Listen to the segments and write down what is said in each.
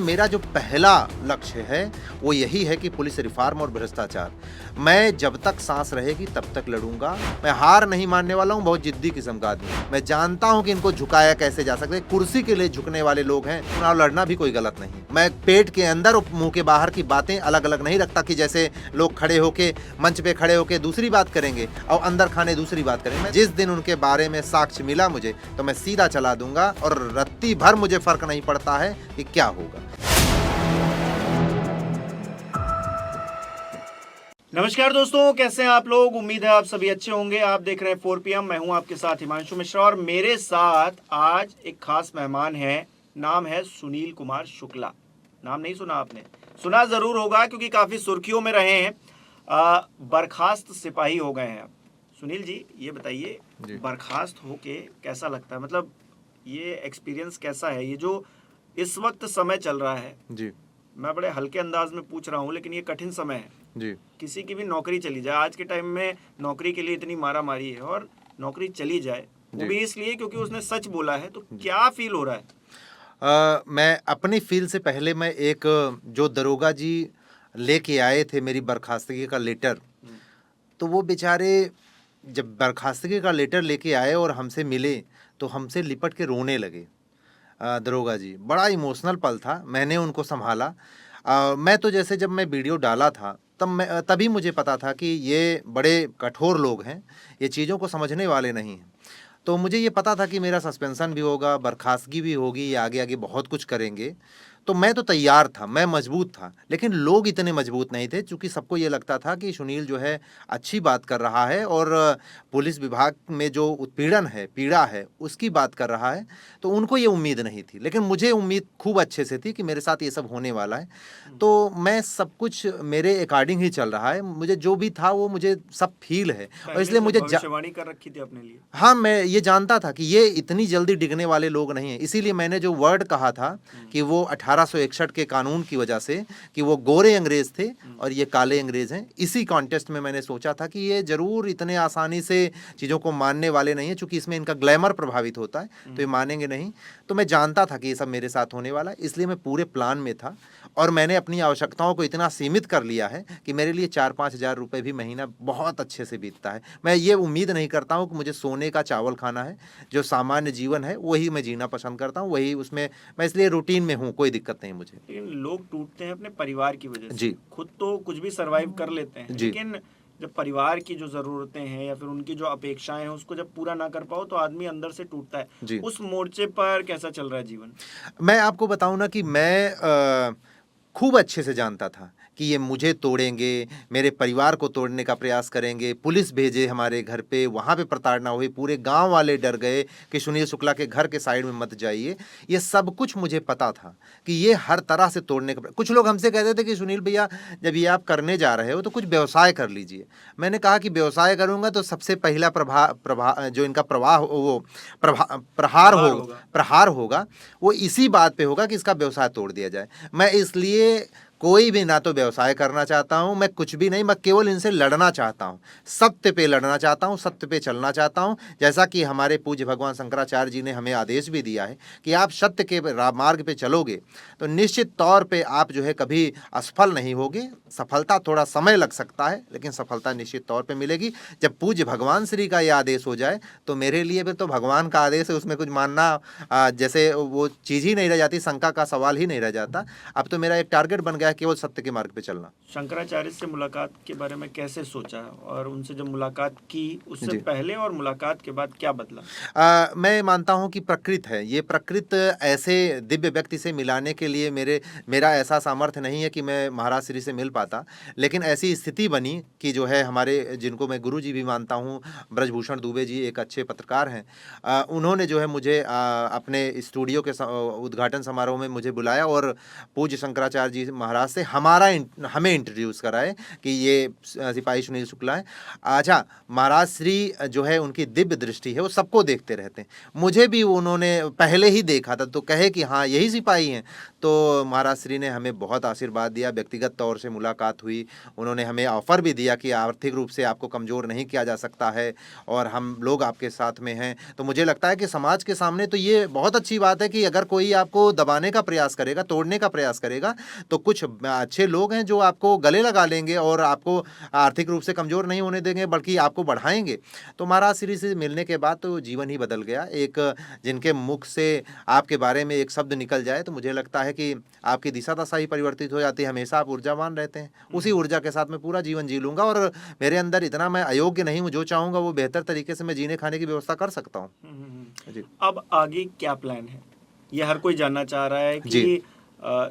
मेरा जो पहला लक्ष्य है वो यही है कि पुलिस रिफॉर्म और भ्रष्टाचार। मैं जब तक सांस रहेगी तब तक लड़ूंगा। मैं हार नहीं मानने वाला हूं, बहुत जिद्दी किस्म का आदमी हूं। मैं जानता हूं कि इनको झुकाया कैसे जा सकता है। कुर्सी के लिए झुकने वाले लोग हैं, चुनाव लड़ना भी कोई गलत नहीं। मैं पेट के अंदर और मुंह के बाहर की बातें अलग अलग नहीं रखता कि जैसे लोग खड़े होके मंच पे खड़े होके दूसरी बात करेंगे और अंदर खाने दूसरी बात करेंगे। मैं जिस दिन उनके बारे में साक्ष्य मिला मुझे, तो मैं सीधा चला दूंगा और रत्ती भर मुझे फर्क नहीं पड़ता है कि क्या होगा। नमस्कार दोस्तों, कैसे हैं आप लोग। उम्मीद है आप सभी अच्छे होंगे। आप देख रहे हैं 4 PM। मैं हूं आपके साथ हिमांशु मिश्रा और मेरे साथ आज एक खास मेहमान है। नाम है सुनील कुमार शुक्ला। नाम नहीं सुना आपने? सुना जरूर होगा क्योंकि काफी सुर्खियों में रहे हैं। बर्खास्त सिपाही हो गए हैं आप। सुनील जी, ये बताइए, बर्खास्त होके कैसा लगता है? मतलब ये एक्सपीरियंस कैसा है? ये जो इस वक्त समय चल रहा है जी मैं बड़े हल्के अंदाज में पूछ रहा हूँ, लेकिन ये कठिन समय है। जी किसी की भी नौकरी चली जाए, आज के टाइम में नौकरी के लिए इतनी मारा मारी है, और नौकरी चली जाए वो भी इसलिए क्योंकि उसने सच बोला है, तो क्या फील हो रहा है? मैं अपनी फील से पहले मैं एक जो दरोगा जी लेके आए थे मेरी बर्खास्तगी का लेटर, तो वो बेचारे जब बर्खास्तगी का लेटर लेके आए और हमसे मिले तो हमसे लिपट के रोने लगे। दरोगा जी, बड़ा इमोशनल पल था। मैंने उनको संभाला। मैं तो जैसे जब मैं वीडियो डाला था तभी मुझे पता था कि ये बड़े कठोर लोग हैं, ये चीज़ों को समझने वाले नहीं हैं। तो मुझे ये पता था कि मेरा सस्पेंशन भी होगा, बर्खास्तगी भी होगी, ये आगे आगे बहुत कुछ करेंगे। तो मैं तो तैयार था, मैं मजबूत था, लेकिन लोग इतने मजबूत नहीं थे, क्योंकि सबको ये लगता था कि सुनील जो है अच्छी बात कर रहा है और पुलिस विभाग में जो उत्पीड़न है, पीड़ा है, उसकी बात कर रहा है। तो उनको ये उम्मीद नहीं थी, लेकिन मुझे उम्मीद खूब अच्छे से थी कि मेरे साथ ये सब होने वाला है। तो मैं सब कुछ मेरे अकॉर्डिंग ही चल रहा है। मुझे जो भी था वो मुझे सब फील है, और पहले इसलिए से मुझे भविष्यवाणी कर रखी थी अपने लिए। हाँ, मैं ये जानता था कि ये इतनी जल्दी डिगने वाले लोग नहीं हैं। इसीलिए मैंने जो वर्ड कहा था कि वो 1861 के कानून की वजह से, कि वो गोरे अंग्रेज थे और ये काले अंग्रेज हैं, इसी कॉन्टेस्ट में मैंने सोचा था कि ये जरूर इतने आसानी से चीज़ों को मानने वाले नहीं हैं, क्योंकि इसमें इनका ग्लैमर प्रभावित होता है, तो ये मानेंगे नहीं। तो मैं जानता था कि ये सब मेरे साथ होने वाला है, इसलिए मैं पूरे प्लान में था। और मैंने अपनी आवश्यकताओं को इतना सीमित कर लिया है कि मेरे लिए 4-5 हज़ार रुपये भी महीना बहुत अच्छे से बीतता है। मैं ये उम्मीद नहीं करता हूँ कि मुझे सोने का चावल खाना है। जो सामान्य जीवन है वही मैं जीना पसंद करता हूँ, वही उसमें मैं इसलिए रूटीन में हूँ, कोई दिक्कत नहीं मुझे। लेकिन लोग टूटते हैं अपने परिवार की वजह से। जी खुद तो कुछ भी सरवाइव कर लेते हैं, जी लेकिन जब परिवार की जो जरूरतें हैं या फिर उनकी जो अपेक्षाएं हैं उसको जब पूरा ना कर पाओ तो आदमी अंदर से टूटता है। जी। उस मोर्चे पर कैसा चल रहा है जीवन? मैं आपको बताऊं ना कि मैं खूब अच्छे से जानता था कि ये मुझे तोड़ेंगे, मेरे परिवार को तोड़ने का प्रयास करेंगे, पुलिस भेजे हमारे घर पे, वहाँ पे प्रताड़ना हुई, पूरे गांव वाले डर गए कि सुनील शुक्ला के घर के साइड में मत जाइए। ये सब कुछ मुझे पता था कि ये हर तरह से तोड़ने का। कुछ लोग हमसे कहते थे कि सुनील भैया, जब ये आप करने जा रहे हो तो कुछ व्यवसाय कर लीजिए। मैंने कहा कि व्यवसाय करूँगा तो सबसे पहला जो इनका प्रहार होगा वो इसी बात पे होगा कि इसका व्यवसाय तोड़ दिया जाए। मैं इसलिए कोई भी ना तो व्यवसाय करना चाहता हूं, मैं कुछ भी नहीं, मैं केवल इनसे लड़ना चाहता हूं, सत्य पे लड़ना चाहता हूं, सत्य पे चलना चाहता हूं। जैसा कि हमारे पूज्य भगवान शंकराचार्य जी ने हमें आदेश भी दिया है कि आप सत्य के मार्ग पे चलोगे तो निश्चित तौर पे आप जो है कभी असफल नहीं होगे। सफलता थोड़ा समय लग सकता है, लेकिन सफलता निश्चित तौर पे मिलेगी। जब पूज्य भगवान श्री का यह आदेश हो जाए तो मेरे लिए फिर तो भगवान का आदेश है, उसमें कुछ मानना जैसे वो चीज़ ही नहीं रह जाती, शंका का सवाल ही नहीं रह जाता। अब तो मेरा एक टारगेट बन गया है केवल सत्य के मार्ग पे चलना। शंकराचार्य से मुलाकात के बारे में कैसे सोचा, और उनसे जब मुलाकात की उससे पहले और मुलाकात के बाद क्या बदला? मैं मानता हूं कि प्रकृति है, ये प्रकृति ऐसे दिव्य व्यक्ति से मिलाने के लिए मेरा ऐसा सामर्थ्य नहीं है कि मैं महाराज श्री से मिल पाता, लेकिन ऐसी स्थिति बनी कि जो है हमारे, जिनको मैं गुरु जी भी मानता हूं, ब्रजभूषण दुबे जी एक अच्छे पत्रकार हैं, उन्होंने जो है मुझे अपने स्टूडियो के उद्घाटन समारोह में मुझे बुलाया और पूज्य शंकराचार्य जी महाराज महाराज से हमें इंट्रोड्यूस कराए कि ये सिपाही सुनील शुक्ला है। अच्छा, महाराज श्री जो है उनकी दिव्य दृष्टि है, वो सबको देखते रहते हैं। मुझे भी उन्होंने पहले ही देखा था तो कहे कि हाँ यही सिपाही हैं। तो महाराज श्री ने हमें बहुत आशीर्वाद दिया, व्यक्तिगत तौर से मुलाकात हुई, उन्होंने हमें ऑफ़र भी दिया कि आर्थिक रूप से आपको कमज़ोर नहीं किया जा सकता है और हम लोग आपके साथ में हैं। तो मुझे लगता है कि समाज के सामने तो ये बहुत अच्छी बात है कि अगर कोई आपको दबाने का प्रयास करेगा, तोड़ने का प्रयास करेगा, तो कुछ अच्छे लोग हैं जो आपको गले लगा लेंगे और आपको आर्थिक रूप से कमज़ोर नहीं होने देंगे बल्कि आपको बढ़ाएंगे। तो महाराज श्री से मिलने के बाद तो जीवन ही बदल गया। एक जिनके मुख से आपके बारे में एक शब्द निकल जाए तो मुझे लगता है कि आपकी दिशा दशा ही परिवर्तित हो जाती है। हमेशा आप ऊर्जावान रहते हैं। उसी ऊर्जा के साथ मैं पूरा जीवन जी लूँगा और मेरे अंदर इतना मैं अयोग्य नहीं हूँ, जो चाहूँगा वो बेहतर तरीके से मैं जीने खाने की व्यवस्था कर सकता हूँ। जी अब आगे क्या प्लान है, ये हर कोई जानना चाह रहा है जी। कि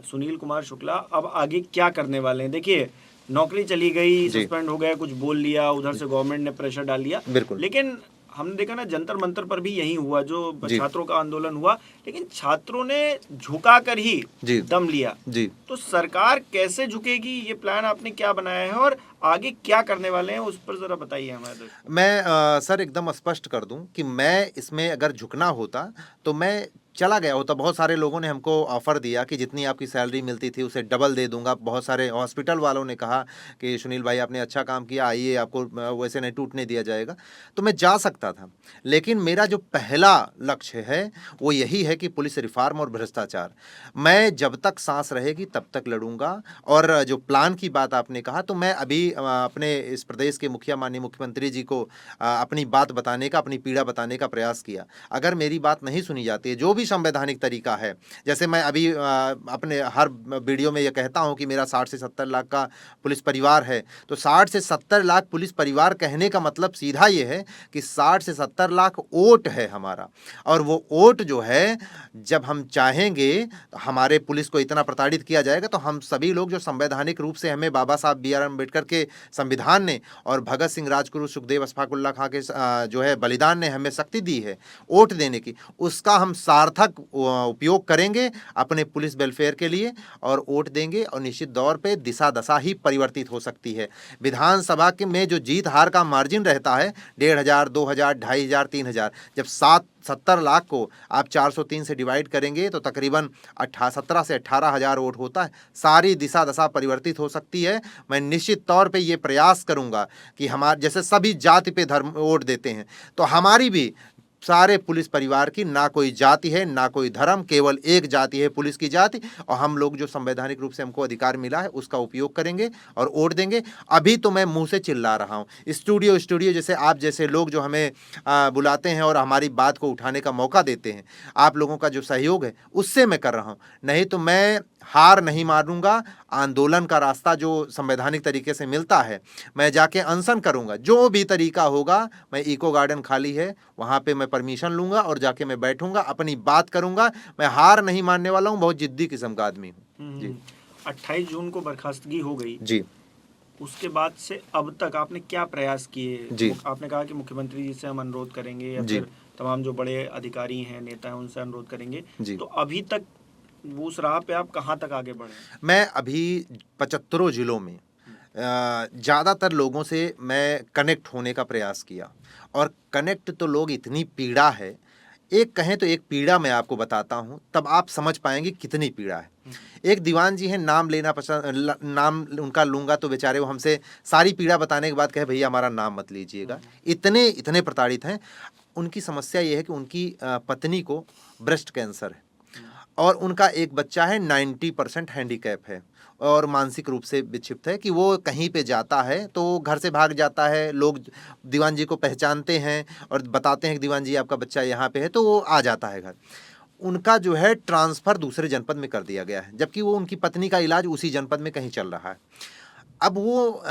सुनील कुमार शुक्ला अब आगे क्या करने वाले हैं। देखिए, नौकरी चली गई, जी। सस्पेंड हो गया, कुछ बोल लिया, उधर से गवर्नमेंट ने प्रेशर डाल दिया, बिल्कुल। लेकिन हमने देखा ना जंतर मंतर पर भी यही हुआ, जो जी। छात्रों का आंदोलन हुआ, लेकिन छात्रों ने झुका कर ही जी। दम लिया। जी। तो सरकार कैसे झुकेगी, ये प्लान आपने क्या बनाया है और आगे क्या करने वाले हैं, उस पर जरा बताइए हमारे दोस्तों। मैं सर एकदम स्पष्ट कर दूं कि मैं इसमें अगर झुकना होता तो मैं चला गया होता। बहुत सारे लोगों ने हमको ऑफ़र दिया कि जितनी आपकी सैलरी मिलती थी उसे डबल दे दूंगा। बहुत सारे हॉस्पिटल वालों ने कहा कि सुनील भाई आपने अच्छा काम किया, आइए आपको वैसे नहीं टूटने दिया जाएगा। तो मैं जा सकता था, लेकिन मेरा जो पहला लक्ष्य है वो यही है कि पुलिस रिफॉर्म और भ्रष्टाचार। मैं जब तक सांस रहेगी तब तक लड़ूंगा। और जो प्लान की बात आपने कहा, तो मैं अभी अपने इस प्रदेश के मुखिया माननीय मुख्यमंत्री जी को अपनी बात बताने का, अपनी पीड़ा बताने का प्रयास किया। अगर मेरी बात नहीं सुनी जाती है, जो भी संवैधानिक तरीका है, जैसे मैं अभी अपने हर वीडियो में ये कहता हूं कि मेरा 60 से 70 लाख का पुलिस परिवार है, तो 60 से 70 लाख पुलिस परिवार कहने का मतलब सीधा ये है कि 60 से 70 लाख वोट है हमारा। और वो वोट जो है, जब हम चाहेंगे तो हमारे पुलिस को इतना प्रताड़ित किया जाएगा, तो हम सभी लोग जो संवैधानिक रूप से हमें बाबा साहब बी आर अम्बेडकर के संविधान ने और भगत सिंह, राजगुरु, सुखदेव, अशफाकुल्लाह खां के जो है बलिदान ने हमें शक्ति दी है वोट देने की, उसका हम सार्थक उपयोग करेंगे अपने पुलिस वेलफेयर के लिए और वोट देंगे। और निश्चित तौर पे दिशा दशा ही परिवर्तित हो सकती है। विधानसभा के में जो जीत हार का मार्जिन रहता है 1,500, 2,000, 2,500, 3,000, जब 70 लाख को आप 403 से डिवाइड करेंगे तो तकरीबन 17 से 18,000 वोट होता है। सारी दिशा दशा परिवर्तित हो सकती है। मैं निश्चित तौर पे ये प्रयास करूंगा कि हमारे जैसे सभी जाति पे धर्म वोट देते हैं, तो हमारी भी सारे पुलिस परिवार की ना कोई जाति है ना कोई धर्म, केवल एक जाति है पुलिस की जाति। और हम लोग जो संवैधानिक रूप से हमको अधिकार मिला है उसका उपयोग करेंगे और वोट देंगे। अभी तो मैं मुंह से चिल्ला रहा हूँ। स्टूडियो जैसे आप जैसे लोग जो हमें बुलाते हैं और हमारी बात को उठाने का मौका देते हैं, आप लोगों का जो सहयोग है उससे मैं कर रहा हूँ। नहीं तो मैं हार नहीं मारूंगा। आंदोलन का रास्ता जो संवैधानिक तरीके से मिलता है, मैं जाके अनशन करूंगा। जो भी तरीका होगा, मैं इको गार्डन खाली है वहां पे मैं परमिशन लूंगा और जाके मैं बैठूंगा, अपनी बात करूंगा। मैं हार नहीं मानने वाला हूं, बहुत जिद्दी किस्म का आदमी हूं। जी 28 जून को बर्खास्तगी हो गई जी। उसके बाद से अब तक आपने क्या प्रयास किए? जी। आपने कहा कि मुख्यमंत्री जी से हम अनुरोध करेंगे या जी। फिर तमाम जो बड़े अधिकारी हैं, नेता हैं, उनसे अनुरोध करेंगे। जी। तो अभी तक वो उस राह पे आप कहाँ तक आगे बढ़े? मैं अभी 75 जिलों में ज़्यादातर लोगों से मैं कनेक्ट होने का प्रयास किया। और कनेक्ट तो लोग, इतनी पीड़ा है, एक कहें तो एक पीड़ा मैं आपको बताता हूँ, तब आप समझ पाएंगे कितनी पीड़ा है। एक दीवान जी हैं, नाम लेना पसंद, नाम उनका लूंगा तो बेचारे वो हमसे सारी पीड़ा बताने के बाद कहे भैया हमारा नाम मत लीजिएगा। इतने इतने प्रताड़ित हैं। उनकी समस्या ये है कि उनकी पत्नी को ब्रेस्ट कैंसर है और उनका एक बच्चा है 90% हैंडीकैप है और मानसिक रूप से विक्षिप्त है कि वो कहीं पे जाता है तो घर से भाग जाता है। लोग दीवान जी को पहचानते हैं और बताते हैं कि दीवान जी आपका बच्चा यहाँ पे है, तो वो आ जाता है घर। उनका जो है ट्रांसफ़र दूसरे जनपद में कर दिया गया है, जबकि वो उनकी पत्नी का इलाज उसी जनपद में कहीं चल रहा है। अब वो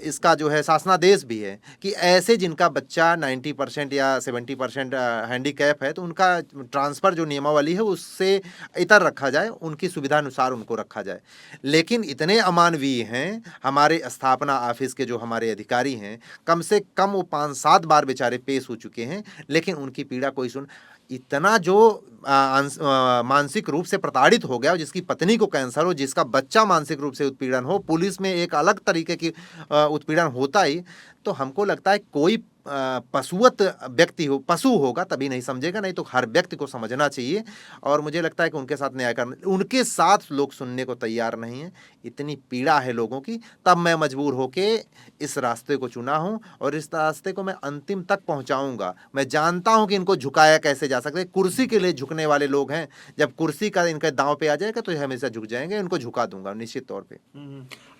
इसका जो है शासनादेश भी है कि ऐसे जिनका बच्चा 90% या 70% हैंडीकैप है, तो उनका ट्रांसफ़र जो नियमावली है उससे इतर रखा जाए, उनकी सुविधा अनुसार उनको रखा जाए। लेकिन इतने अमानवीय हैं हमारे स्थापना ऑफिस के जो हमारे अधिकारी हैं, कम से कम वो 5-7 बार बेचारे पेश हो चुके हैं, लेकिन उनकी पीड़ा कोई सुन। इतना जो मानसिक रूप से प्रताड़ित हो गया, जिसकी पत्नी को कैंसर हो, जिसका बच्चा मानसिक रूप से उत्पीड़न हो, पुलिस में एक अलग तरीके की उत्पीड़न होता ही, तो हमको लगता है कोई पशुवत व्यक्ति हो, पशु होगा तभी नहीं समझेगा, नहीं तो हर व्यक्ति को समझना चाहिए। और मुझे लगता है कि उनके साथ न्याय करना, उनके साथ लोग सुनने को तैयार नहीं है। इतनी पीड़ा है लोगों की, तब मैं मजबूर होके इस रास्ते को चुना हूं और इस रास्ते को मैं अंतिम तक पहुंचाऊंगा। मैं जानता हूं कि इनको झुकाया कैसे जा सकता है। कुर्सी के लिए झुकने वाले लोग हैं, जब कुर्सी का इनके दांव पे आ जाएगा तो ये हमेशा झुक जाएंगे। इनको झुका दूंगा निश्चित तौर पे।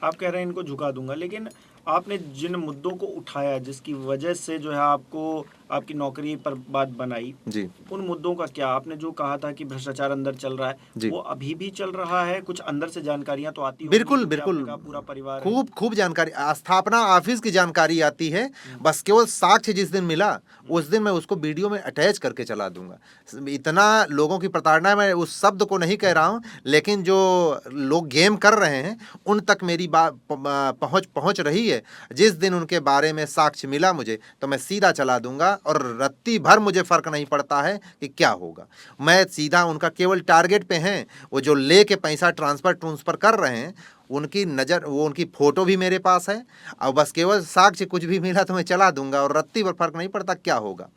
आप कह रहे हैं इनको झुका दूंगा, लेकिन आपने जिन मुद्दों को उठाया जिसकी वजह से जो है आपको आपकी नौकरी पर बात बनाई, जी, उन मुद्दों का क्या? आपने जो कहा था कि भ्रष्टाचार अंदर चल रहा जी। है, वो अभी भी चल रहा है? कुछ अंदर से जानकारियां तो आती होंगी, बिल्कुल, क्योंकि आपने बिल्कुल। कहा पूरा परिवार है। खूब खूब जानकारी, स्थापना ऑफिस की जानकारी आती है। बस केवल साक्ष्य जिस दिन मिला, उस दिन मैं उसको वीडियो में अटैच करके चला दूंगा। इतना लोगों की प्रताड़ना है, मैं उस शब्द को नहीं कह रहा हूं, लेकिन जो लोग गेम कर रहे हैं उन तक मेरी बात पहुंच रही है। जिस दिन उनके बारे में साक्ष्य मिला मुझे, तो मैं सीधा चला दूंगा और रत्ती भर मुझे फर्क नहीं पड़ता है कि क्या होगा। मैं सीधा उनका केवल टारगेट पे हैं। वो जो लेके पैसा ट्रांसफर कर रहे हैं, उनकी नज़र, वो उनकी फ़ोटो भी मेरे पास है, और बस केवल साक्ष्य कुछ भी मिला तो मैं चला दूंगा और रत्ती भर फर्क नहीं पड़ता क्या होगा।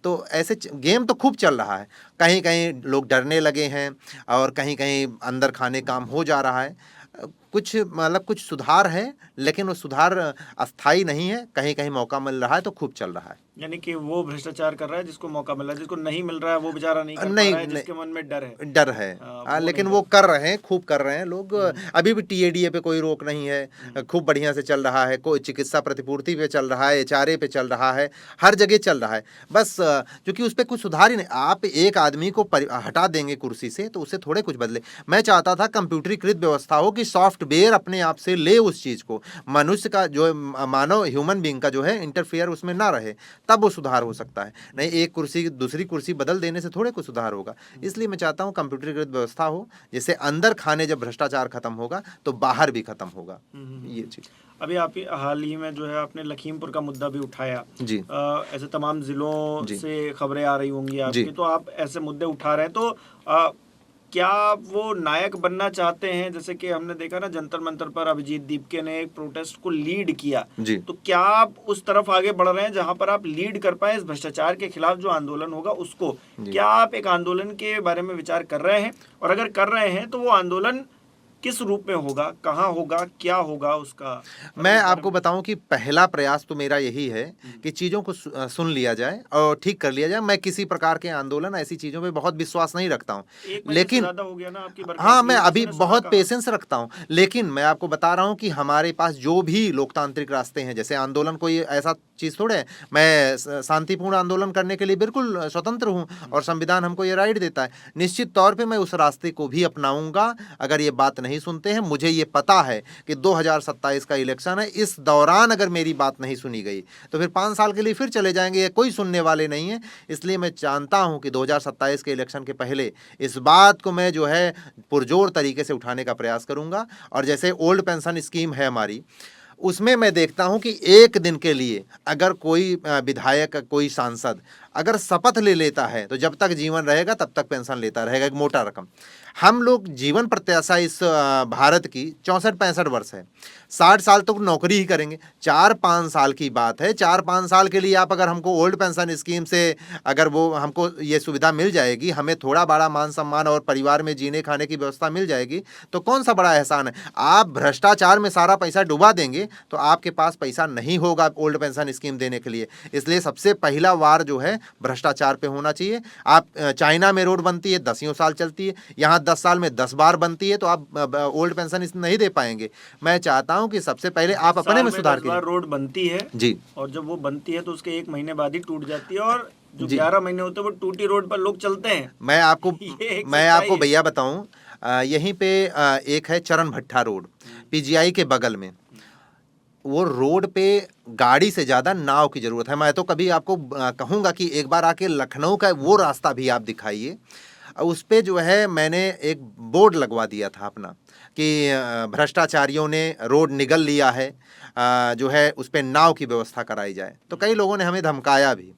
तो ऐसे गेम तो खूब चल रहा है। कहीं कहीं लोग डरने लगे हैं और कहीं कहीं अंदर खाने काम हो जा रहा है। कुछ मतलब कुछ सुधार है, लेकिन वो सुधार अस्थाई नहीं है। कहीं कहीं मौका मिल रहा है तो खूब चल रहा है। यानी कि वो भ्रष्टाचार कर रहा है जिसको मौका मिल रहा है, जिसको नहीं मिल रहा है वो बेचारा नहीं कर पा नहीं, रहा है, नहीं, जिसके मन में डर है। डर है। वो लेकिन नहीं वो कर कर रहे हैं, खूब कर रहे हैं लोग। अभी भी टीएडीए पे कोई रोक नहीं है, खूब बढ़िया से चल रहा है। कोई चिकित्सा प्रतिपूर्ति पे चल रहा है, एचआरए पे चल रहा है, हर जगह चल रहा है। बस क्योंकि उस पर कुछ सुधार ही नहीं। आप एक आदमी को हटा देंगे कुर्सी से तो उससे थोड़े कुछ बदले। मैं चाहता था कंप्यूटरीकृत व्यवस्था हो कि सॉफ्टवेयर अपने आप से ले उस चीज़ को, मनुष्य का जो मानव ह्यूमन बींग का जो है इंटरफेयर उसमें ना रहे, तब वो सुधार हो सकता है। नहीं एक कुर्सी दूसरी कुर्सी बदल देने से थोड़े कुछ सुधार होगा। इसलिए मैं चाहता हूँ कंप्यूटरीकृत व्यवस्था हो, जैसे अंदर खाने जब भ्रष्टाचार खत्म होगा तो बाहर भी खत्म होगा। ये चीज अभी आप हाल ही में जो है आपने लखीमपुर का मुद्दा भी उठाया। जी, ऐसे तमाम जिलों जी, से खबरें आ रही होंगी जी। आपकी, तो आप ऐसे मुद्दे उठा रहे हैं, तो अ, क्या आप वो नायक बनना चाहते हैं? जैसे कि हमने देखा ना, जंतर मंतर पर अभिजीत दीपके ने एक प्रोटेस्ट को लीड किया, जी, तो क्या आप उस तरफ आगे बढ़ रहे हैं जहां पर आप लीड कर पाए इस भ्रष्टाचार के खिलाफ जो आंदोलन होगा उसको? जी। क्या आप एक आंदोलन के बारे में विचार कर रहे हैं? और अगर कर रहे हैं तो वो आंदोलन किस रूप में होगा, कहाँ होगा, क्या होगा उसका? मैं आपको बताऊं कि पहला प्रयास तो मेरा यही है कि चीज़ों को सुन लिया जाए और ठीक कर लिया जाए। मैं किसी प्रकार के आंदोलन, ऐसी चीज़ों पे बहुत विश्वास नहीं रखता हूं। एक महीने से लेकिन ज्यादा हो गया ना आपकी हाँ, बर्खास्तगी मैं को, किसी अभी ने सुना बहुत कहाँ? पेशेंस रखता हूँ, लेकिन मैं आपको बता रहा हूँ कि हमारे पास जो भी लोकतांत्रिक रास्ते हैं, जैसे आंदोलन कोई ऐसा चीज़ थोड़े है। मैं शांतिपूर्ण आंदोलन करने के लिए बिल्कुल स्वतंत्र हूँ और संविधान हमको ये राइट देता है। निश्चित तौर पे मैं उस रास्ते को भी अपनाऊंगा। अगर ये बात नहीं सुनते हैं, मुझे ये पता है कि 2027 का इलेक्शन है, इस दौरान अगर मेरी बात नहीं सुनी गई तो फिर 5 साल के लिए फिर चले जाएंगे, ये कोई सुनने वाले नहीं है। इसलिए मैं जानता हूँ कि 2027 के इलेक्शन के पहले इस बात को मैं जो है पुरजोर तरीके से उठाने का प्रयास करूंगा। और जैसे ओल्ड पेंशन स्कीम है हमारी, उसमें मैं देखता हूं कि एक दिन के लिए अगर कोई विधायक, कोई सांसद अगर शपथ ले लेता है तो जब तक जीवन रहेगा तब तक पेंशन लेता रहेगा, एक मोटा रकम। हम लोग जीवन प्रत्याशा इस भारत की 64-65 वर्ष है। 60 साल तक नौकरी ही करेंगे। 4-5 साल की बात है, 4-5 साल के लिए आप अगर हमको ओल्ड पेंशन स्कीम से अगर वो हमको ये सुविधा मिल जाएगी, हमें थोड़ा बड़ा मान सम्मान और परिवार में जीने खाने की व्यवस्था मिल जाएगी, तो कौन सा बड़ा एहसान है। आप भ्रष्टाचार में सारा पैसा डुबा देंगे तो आपके पास पैसा नहीं होगा ओल्ड पेंशन स्कीम देने के लिए। इसलिए सबसे पहला वार जो है भ्रष्टाचार पे होना चाहिए। आप चाइना में रोड बनती है 10 साल चलती है, यहाँ 10 साल में 10 बार बनती है, तो आप ओल्ड पेंशन नहीं दे पाएंगे। मैं चाहता हूं कि सबसे पहले आप अपने में सुधार 10 बार कीजिए। रोड बनती है जी, और जब वो बनती है तो उसके 1 महीने बाद ही टूट जाती है, और जो जी। 11 महीने होते हैं वो टूटी रोड पर लोग चलते हैं। मैं आपको ये एक मैं सच्चाई आपको है। भैया बताऊं, यहीं पे एक है चरण भट्टा रोड, पीजीआई के बगल में। वो रोड पे गाड़ी से ज़्यादा नाव की ज़रूरत है। मैं तो कभी आपको कहूँगा कि एक बार आके लखनऊ का वो रास्ता भी आप दिखाइए। उस पे जो है मैंने एक बोर्ड लगवा दिया था अपना कि भ्रष्टाचारियों ने रोड निगल लिया है, जो है उस पे नाव की व्यवस्था कराई जाए। तो कई लोगों ने हमें धमकाया भी,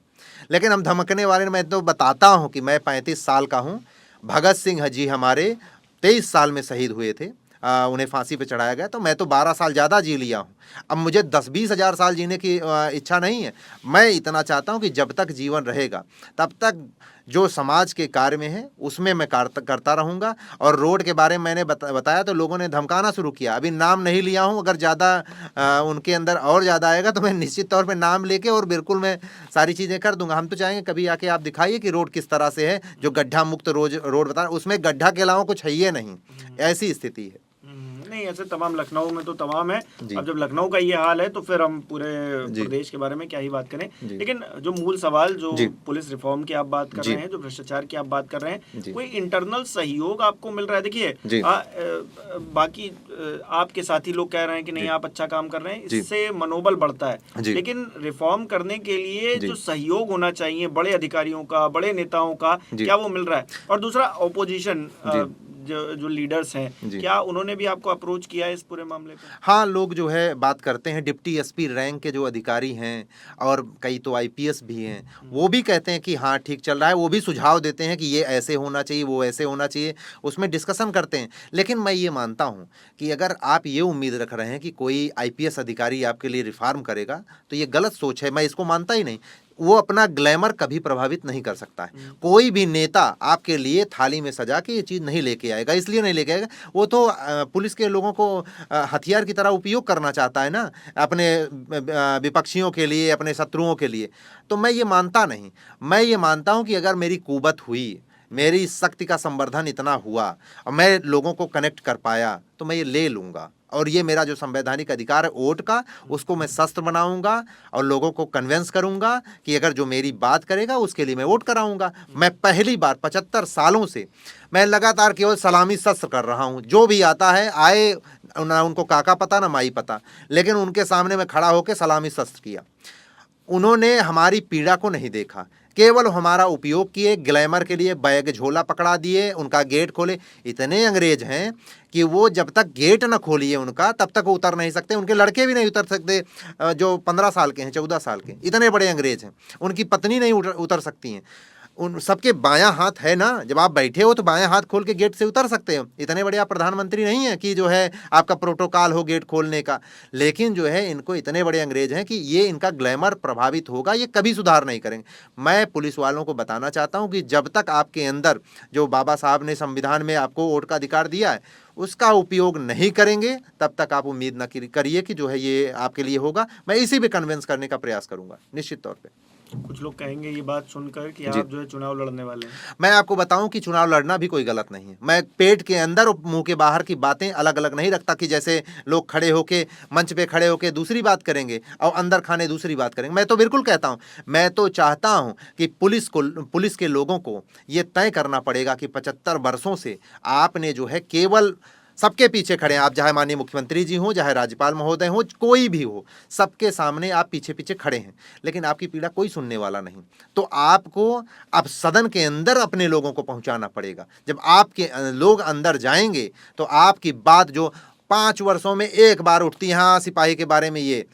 लेकिन हम धमकने वाले, मैं तो बताता हूँ कि मैं 35 साल का हूँ। भगत सिंह जी हमारे 23 साल में शहीद हुए थे, उन्हें फांसी पे चढ़ाया गया, तो मैं तो 12 साल ज़्यादा जी लिया हूँ। अब मुझे 10-20 हज़ार साल जीने की इच्छा नहीं है। मैं इतना चाहता हूँ कि जब तक जीवन रहेगा तब तक जो समाज के कार्य में है उसमें मैं करता रहूँगा। और रोड के बारे में मैंने बताया तो लोगों ने धमकाना शुरू किया। अभी नाम नहीं लिया हूँ, अगर ज़्यादा उनके अंदर और ज़्यादा आएगा तो मैं निश्चित तौर पे नाम लेके और बिल्कुल मैं सारी चीज़ें कर दूंगा। हम तो चाहेंगे कभी आके आप दिखाइए कि रोड किस तरह से है, जो गड्ढा मुक्त रोड बता, उसमें गड्ढा के अलावा कुछ है ही नहीं, ऐसी स्थिति है। नहीं, ऐसे तमाम लखनऊ में तो तमाम है। जी। अब जब लखनऊ का ये हाल है तो फिर हम पूरे जी। प्रदेश के बारे में क्या ही बात करें। जी। लेकिन जो मूल सवाल, जो जी। पुलिस रिफॉर्म की आप बात कर जी। रहे हैं, जो भ्रष्टाचार की आप बात कर रहे हैं, जी। कोई इंटरनल सहयोग आपको मिल रहा है? देखिए, जी। बाकी आपके साथी लोग कह रहे हैं कि नहीं, जी। आप अच्छा काम कर रहे हैं, जी। इससे मनोबल बढ़ता है। जी। लेकिन रिफॉर्म करने के लिए जी। जो सहयोग होना चाहिए बड़े अधिकारियों का, बड़े नेताओं का, जी। क्या वो मिल रहा है? और दूसरा, ओपोजिशन जी। जो लीडर्स हैं, जी। क्या उन्होंने भी आपको अप्रोच किया है इस पूरे मामले पे? हाँ, लोग जो है बात करते हैं, डिप्टी एसपी रैंक के जो अधिकारी हैं और कई तो आईपीएस भी हैं, वो भी कहते हैं कि हाँ ठीक चल रहा है। वो भी सुझाव देते हैं कि ये ऐसे होना चाहिए, वो ऐसे होना चाहिए, उसमें डिस्कशन करते हैं। लेकिन मैं ये मानता हूँ कि अगर आप ये उम्मीद रख रहे हैं कि कोई आईपीएस अधिकारी आपके लिए रिफॉर्म करेगा तो ये गलत सोच है। मैं इसको मानता ही नहीं। वो अपना ग्लैमर कभी प्रभावित नहीं कर सकता है। कोई भी नेता आपके लिए थाली में सजा के ये चीज़ नहीं लेके आएगा, इसलिए नहीं लेके आएगा, वो तो पुलिस के लोगों को हथियार की तरह उपयोग करना चाहता है ना, अपने विपक्षियों के लिए, अपने शत्रुओं के लिए। तो मैं ये मानता नहीं। मैं ये मानता हूँ कि अगर मेरी कुवत हुई, मेरी शक्ति का संवर्धन इतना हुआ और मैं लोगों को कनेक्ट कर पाया तो मैं ये ले लूँगा। और ये मेरा जो संवैधानिक अधिकार है वोट का, उसको मैं शस्त्र बनाऊंगा और लोगों को कन्विंस करूंगा कि अगर जो मेरी बात करेगा उसके लिए मैं वोट कराऊंगा। मैं पहली बार 75 सालों से मैं लगातार केवल सलामी शस्त्र कर रहा हूं। जो भी आता है आए, ना उनको काका पता ना माई पता, लेकिन उनके सामने मैं खड़ा होकर सलामी शस्त्र किया। उन्होंने हमारी पीड़ा को नहीं देखा, केवल हमारा उपयोग किए, ग्लैमर के लिए बैग झोला पकड़ा दिए, उनका गेट खोले। इतने अंग्रेज हैं कि वो जब तक गेट न खोलिए उनका तब तक वो उतर नहीं सकते। उनके लड़के भी नहीं उतर सकते, जो 15 साल के हैं, 14 साल के, इतने बड़े अंग्रेज हैं। उनकी पत्नी नहीं उतर सकती हैं। उन सबके बायां हाथ है ना, जब आप बैठे हो तो बायां हाथ खोल के गेट से उतर सकते हो। इतने बड़े आप प्रधानमंत्री नहीं हैं कि जो है आपका प्रोटोकॉल हो गेट खोलने का। लेकिन जो है इनको इतने बड़े अंग्रेज हैं कि ये इनका ग्लैमर प्रभावित होगा, ये कभी सुधार नहीं करेंगे। मैं पुलिस वालों को बताना चाहता हूं कि जब तक आपके अंदर जो बाबा साहब ने संविधान में आपको वोट का अधिकार दिया है उसका उपयोग नहीं करेंगे, तब तक आप उम्मीद न करिए कि जो है ये आपके लिए होगा। मैं इसी पे कन्विंस करने का प्रयास करूंगा निश्चित तौर पे। कुछ लोग कहेंगे ये बात सुनकर कि जी। आप जो है चुनाव लड़ने वाले हैं। मैं आपको बताऊं कि चुनाव लड़ना भी कोई गलत नहीं है। मैं पेट के अंदर और मुंह के बाहर की बातें अलग अलग नहीं रखता कि जैसे लोग खड़े होके मंच पे खड़े होके दूसरी बात करेंगे और अंदर खाने दूसरी बात करेंगे। मैं तो बिल्कुल कहता हूं, मैं तो चाहता हूं कि पुलिस के लोगों को ये तय करना पड़ेगा कि 75 वर्षों से आपने जो है केवल सबके पीछे खड़े हैं। आप चाहे माननीय मुख्यमंत्री जी हो, चाहे राज्यपाल महोदय हो, कोई भी हो, सबके सामने आप पीछे पीछे खड़े हैं, लेकिन आपकी पीड़ा कोई सुनने वाला नहीं। तो आपको अब सदन के अंदर अपने लोगों को पहुंचाना पड़ेगा। जब आपके लोग अंदर जाएंगे तो आपकी बात जो 5 वर्षों में एक बार उठती है, हाँ सिपाही के बारे में ये,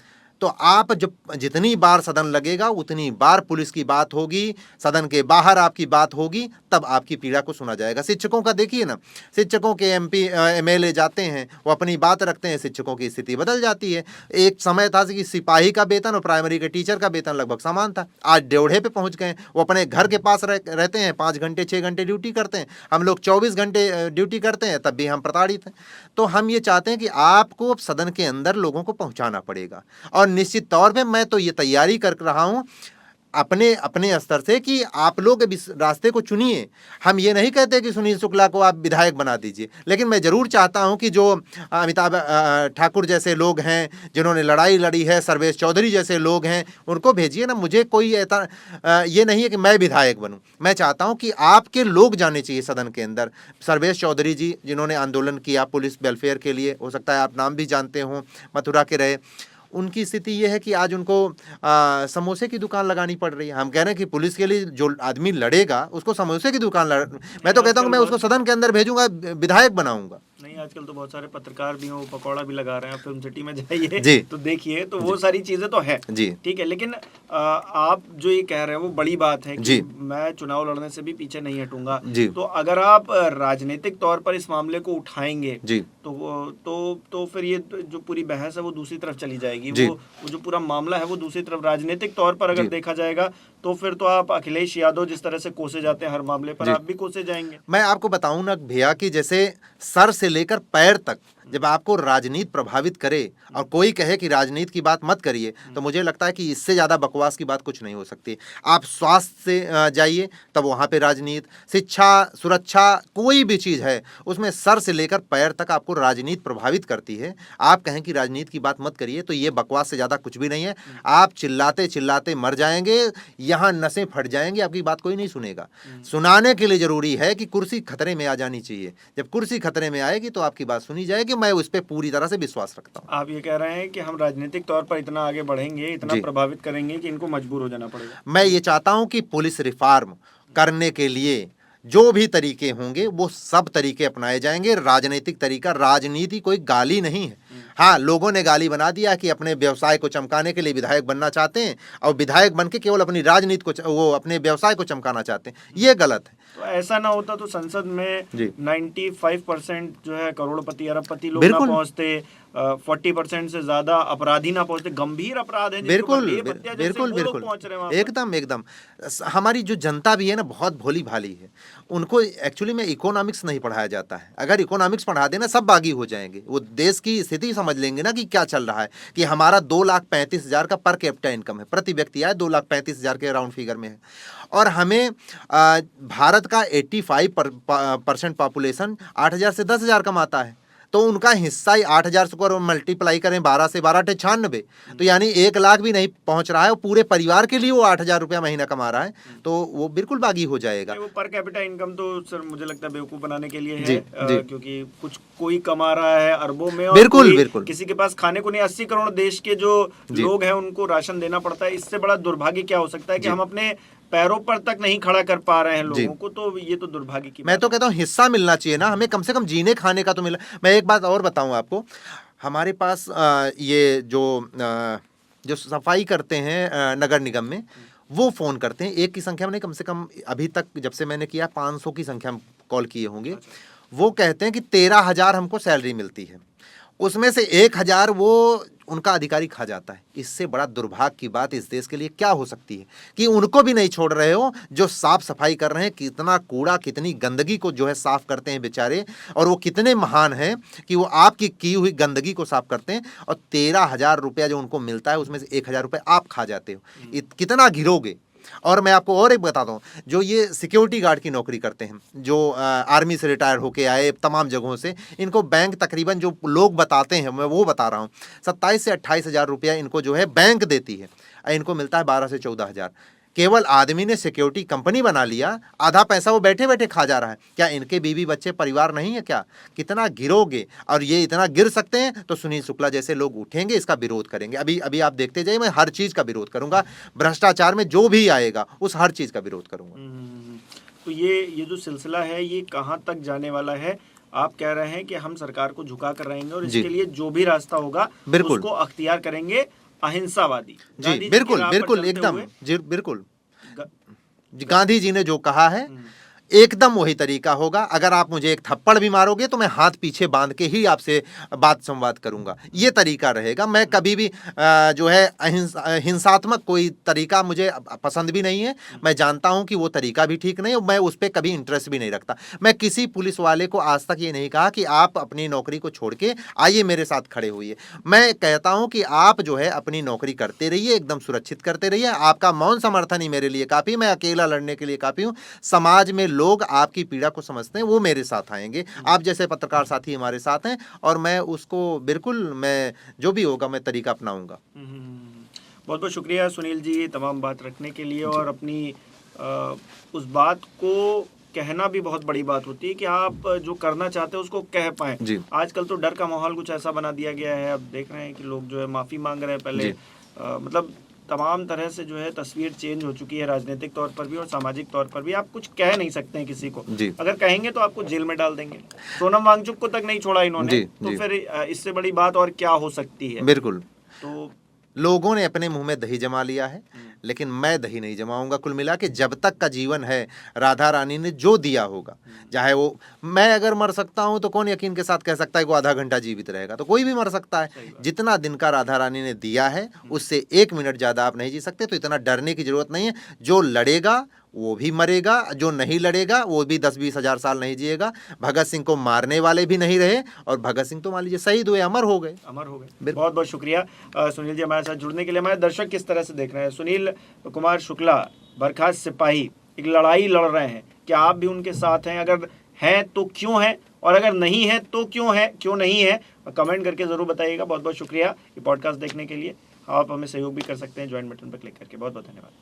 तो आप जब जितनी बार सदन लगेगा उतनी बार पुलिस की बात होगी, सदन के बाहर आपकी बात होगी, तब आपकी पीड़ा को सुना जाएगा। शिक्षकों का देखिए ना, शिक्षकों के एमपी एमएलए जाते हैं, वो अपनी बात रखते हैं, शिक्षकों की स्थिति बदल जाती है। एक समय था कि सिपाही का वेतन और प्राइमरी के टीचर का वेतन लगभग समान था, आज डेढ़े पे पहुंच गए। वो अपने घर के पास रहते हैं, 5 घंटे 6 घंटे ड्यूटी करते हैं, हम लोग 24 घंटे ड्यूटी करते हैं, तब भी हम प्रताड़ित हैं। तो हम ये चाहते हैं कि आपको अब सदन के अंदर लोगों को पहुंचाना पड़ेगा। और निश्चित तौर पे मैं तो ये तैयारी कर रहा हूं अपने अपने स्तर से कि आप लोग इस रास्ते को चुनिए। हम ये नहीं कहते कि सुनील शुक्ला को आप विधायक बना दीजिए, लेकिन मैं जरूर चाहता हूं कि जो अमिताभ ठाकुर जैसे लोग हैं, जिन्होंने लड़ाई लड़ी है, सर्वेश चौधरी जैसे लोग हैं, उनको भेजिए ना। मुझे कोई ऐसा ये नहीं है कि मैं विधायक बनूं। मैं चाहता हूं कि आपके लोग जाने चाहिए सदन के अंदर। सर्वेश चौधरी जी जिन्होंने आंदोलन किया पुलिस वेलफेयर के लिए, हो सकता है आप नाम भी जानते हो, मथुरा के रहे, उनकी स्थिति यह है कि आज उनको समोसे की दुकान लगानी पड़ रही है। हम कह रहे हैं कि पुलिस के लिए जो आदमी लड़ेगा उसको समोसे की दुकान मैं तो कहता हूं कि मैं उसको सदन के अंदर भेजूंगा, विधायक बनाऊंगा। नहीं, आजकल तो बहुत सारे पत्रकार भी हैं, वो पकौड़ा भी लगा रहे हैं। फिल्म सिटी में जाइए जी। तो देखिए, तो वो सारी चीजें तो है, जी। ठीक है। लेकिन आप जो ये कह रहे हैं वो बड़ी बात है कि जी। मैं चुनाव लड़ने से भी पीछे नहीं हटूंगा। जी। तो अगर आप राजनीतिक तौर पर इस मामले को उठाएंगे जी। तो फिर ये जो पूरी बहस है वो दूसरी तरफ चली जाएगी। जी। वो जो पूरा मामला है वो दूसरी तरफ, राजनीतिक तौर पर अगर जी। देखा जाएगा तो फिर तो आप अखिलेश यादव जिस तरह से कोसे जाते हैं हर मामले पर, जी। आप भी कोसे जाएंगे। मैं आपको बताऊं ना भैया कि जैसे सर से लेकर पैर तक जब आपको राजनीति प्रभावित करे और कोई कहे कि राजनीति की बात मत करिए, तो मुझे लगता है कि इससे ज़्यादा बकवास की बात कुछ नहीं हो सकती। आप स्वास्थ्य से जाइए, तब वहाँ पे राजनीति, शिक्षा, सुरक्षा, कोई भी चीज़ है उसमें सर से लेकर पैर तक आपको राजनीति प्रभावित करती है। आप कहें कि राजनीति की बात मत करिए, तो ये बकवास से ज़्यादा कुछ भी नहीं है। आप चिल्लाते चिल्लाते मर जाएंगे, यहाँ नसें फट जाएंगी, आपकी बात कोई नहीं सुनेगा। सुनाने के लिए ज़रूरी है कि कुर्सी खतरे में आ जानी चाहिए। जब कुर्सी खतरे में आएगी तो आपकी बात सुनी जाएगी। मैं उस पर पूरी तरह से विश्वास रखता हूँ। आप ये कह रहे हैं कि हम राजनीतिक तौर पर इतना आगे बढ़ेंगे, इतना प्रभावित करेंगे कि इनको मजबूर हो जाना पड़ेगा। मैं ये चाहता हूँ कि पुलिस रिफॉर्म करने के लिए जो भी तरीके होंगे वो सब तरीके अपनाए जाएंगे। राजनीतिक तरीका, राजनीति कोई गाली नहीं है। हाँ, लोगों ने गाली बना दिया कि अपने व्यवसाय को चमकाने के लिए विधायक बनना चाहते हैं और विधायक बन के केवल अपनी राजनीति को, वो अपने व्यवसाय को चमकाना चाहते हैं। ये गलत है। तो ऐसा ना होता तो संसद में 95% जो है करोड़पति अरबपति लोग ना पहुंचते, 40% से ज्यादा अपराधी ना पहुंचते। गंभीर अपराध है, बिल्कुल बिल्कुल बिल्कुल, एकदम। हमारी जो जनता भी है ना, बहुत भोली भाली है। उनको एक्चुअली में इकोनॉमिक्स नहीं पढ़ाया जाता है। अगर इकोनॉमिक्स पढ़ा देना, सब बागी हो जाएंगे। वो देश की स्थिति समझ लेंगे ना कि क्या चल रहा है, कि हमारा 2,35,000 का पर कैपिटा इनकम है, प्रति व्यक्ति आय 2,35,000 के राउंड फिगर में है। और हमें भारत का 85% पॉपुलेशन 8,000 से 10,000 कमाता है। तो उनका हिस्सा ही 8,000 को मल्टीप्लाई करें 12 से 12 96, तो यानी 1 लाख भी नहीं पहुंच रहा है। और पूरे परिवार के लिए वो 8,000 रुपया महीना कमा रहा है, तो वो बिल्कुल बागी हो जाएगा। वो पर कैपिटा इनकम तो सर मुझे लगता है बेवकूफ बनाने के लिए है, क्योंकि कुछ कोई कमा रहा है अरबों में और बिल्कुल किसी के पास खाने को नहीं। 80 करोड़ देश के जो लोग हैं उनको राशन देना पड़ता है। इससे बड़ा दुर्भाग्य क्या हो सकता है कि हम अपने पैरों पर तक नहीं खड़ा कर पा रहे हैं लोगों को। तो ये तो दुर्भाग्य की मैं तो कहता हूँ हिस्सा मिलना चाहिए ना, हमें कम से कम जीने खाने का तो मिला। मैं एक बात और बताऊं आपको, हमारे पास ये जो सफाई करते हैं नगर निगम में, वो फ़ोन करते हैं। एक की संख्या में नहीं, कम से कम अभी तक जब से मैंने किया 500 की संख्या में कॉल किए होंगे। वो कहते हैं कि 13,000 हमको सैलरी मिलती है, उसमें से 1,000 वो उनका अधिकारी खा जाता है। इससे बड़ा दुर्भाग्य की बात इस देश के लिए क्या हो सकती है कि उनको भी नहीं छोड़ रहे हो, जो साफ सफाई कर रहे हैं। कितना कूड़ा, कितनी गंदगी को जो है साफ करते हैं बेचारे, और वो कितने महान हैं कि वो आपकी की हुई गंदगी को साफ करते हैं। और 13,000 रुपया जो उनको मिलता है, उसमें से 1,000 रुपये आप खा जाते हो। कितना गिरोगे। और मैं आपको और एक बताता हूँ, जो ये सिक्योरिटी गार्ड की नौकरी करते हैं, जो आर्मी से रिटायर होके आए तमाम जगहों से, इनको बैंक तकरीबन जो लोग बताते हैं, मैं वो बता रहा हूँ, 27 से 28,000 रुपया इनको जो है बैंक देती है। इनको मिलता है 12 से 14,000। केवल आदमी ने सिक्योरिटी कंपनी बना लिया, आधा पैसा वो बैठे बैठे खा जा रहा है। क्या इनके बीवी बच्चे परिवार नहीं है क्या? कितना गिरोगे। और ये इतना गिर सकते हैं तो सुनील शुक्ला जैसे लोग उठेंगे, इसका विरोध करेंगे। अभी आप देखते जाइए, मैं हर चीज़ का विरोध करूंगा। भ्रष्टाचार में जो भी आएगा उस हर चीज़ का विरोध करूंगा। तो ये जो सिलसिला है ये कहाँ तक जाने वाला है? आप कह रहे हैं कि हम सरकार को झुका कर रहेंगे और इसके लिए जो भी रास्ता होगा उसको अख्तियार करेंगे, अहिंसावादी। जी बिल्कुल एकदम जी बिल्कुल। गांधी जी ने जो कहा है एकदम वही तरीका होगा। अगर आप मुझे एक थप्पड़ भी मारोगे तो मैं हाथ पीछे बांध के ही आपसे बात संवाद करूंगा, ये तरीका रहेगा। मैं कभी भी जो है हिंसात्मक कोई तरीका मुझे पसंद भी नहीं है। मैं जानता हूं कि वो तरीका भी ठीक नहीं है, मैं उस पर कभी इंटरेस्ट भी नहीं रखता। मैं किसी पुलिस वाले को आज तक ये नहीं कहा कि आप अपनी नौकरी को छोड़ के आइए मेरे साथ खड़े होइए। मैं कहता हूं कि आप जो है अपनी नौकरी करते रहिए, एकदम सुरक्षित करते रहिए। आपका मौन समर्थन ही मेरे लिए काफ़ी, मैं अकेला लड़ने के लिए काफ़ी हूँ। समाज में लोग आपकी पीड़ा को समझते हैं, वो मेरे साथ आएंगे। आप जैसे पत्रकार साथी हमारे साथ हैं और मैं उसको बिल्कुल, मैं जो भी होगा मैं तरीका अपनाऊंगा। बहुत बहुत शुक्रिया सुनील जी तमाम बात रखने के लिए। और अपनी उस बात को कहना भी बहुत बड़ी बात होती है कि आप जो करना चाहते हैं उसको कह पाएं। आजकल तो डर का माहौल कुछ ऐसा बना दिया गया है। अब देख रहे हैं कि लोग जो है माफ़ी मांग रहे हैं। पहले मतलब तमाम तरह से जो है तस्वीर चेंज हो चुकी है, राजनीतिक तौर पर भी और सामाजिक तौर पर भी। आप कुछ कह नहीं सकते हैं किसी को, जी। अगर कहेंगे तो आपको जेल में डाल देंगे। सोनम वांगचुक को तक नहीं छोड़ा इन्होंने, जी, तो जी। फिर इससे बड़ी बात और क्या हो सकती है। बिल्कुल। तो लोगों ने अपने मुंह में दही जमा लिया है, लेकिन मैं दही नहीं जमाऊंगा। कुल मिला के जब तक का जीवन है, राधा रानी ने जो दिया होगा, चाहे वो, मैं अगर मर सकता हूं तो कौन यकीन के साथ कह सकता है कि वो आधा घंटा जीवित रहेगा? तो कोई भी मर सकता है। सही बात। जितना दिन का राधा रानी ने दिया है, उससे 1 मिनट ज्यादा आप नहीं जी सकते, तो इतना डरने की जरूरत नहीं है। जो लड़ेगा वो भी मरेगा, जो नहीं लड़ेगा वो भी 10-20 हजार साल नहीं जिएगा। भगत सिंह को मारने वाले भी नहीं रहे, और भगत सिंह तो मान लीजिए शहीद हुए, अमर हो गए। अमर हो गए। बिल्कुल। बहुत बहुत शुक्रिया सुनील जी हमारे साथ जुड़ने के लिए। हमारे दर्शक किस तरह से देख रहे हैं? सुनील कुमार शुक्ला बर्खास्त सिपाही एक लड़ाई लड़ रहे हैं, क्या आप भी उनके साथ हैं? अगर हैं तो क्यों हैं, और अगर नहीं है तो क्यों है, क्यों नहीं है? कमेंट करके जरूर बताइएगा। बहुत बहुत शुक्रिया ये पॉडकास्ट देखने के लिए। आप हमें सहयोग भी कर सकते हैं ज्वाइन बटन पर क्लिक करके। बहुत बहुत धन्यवाद।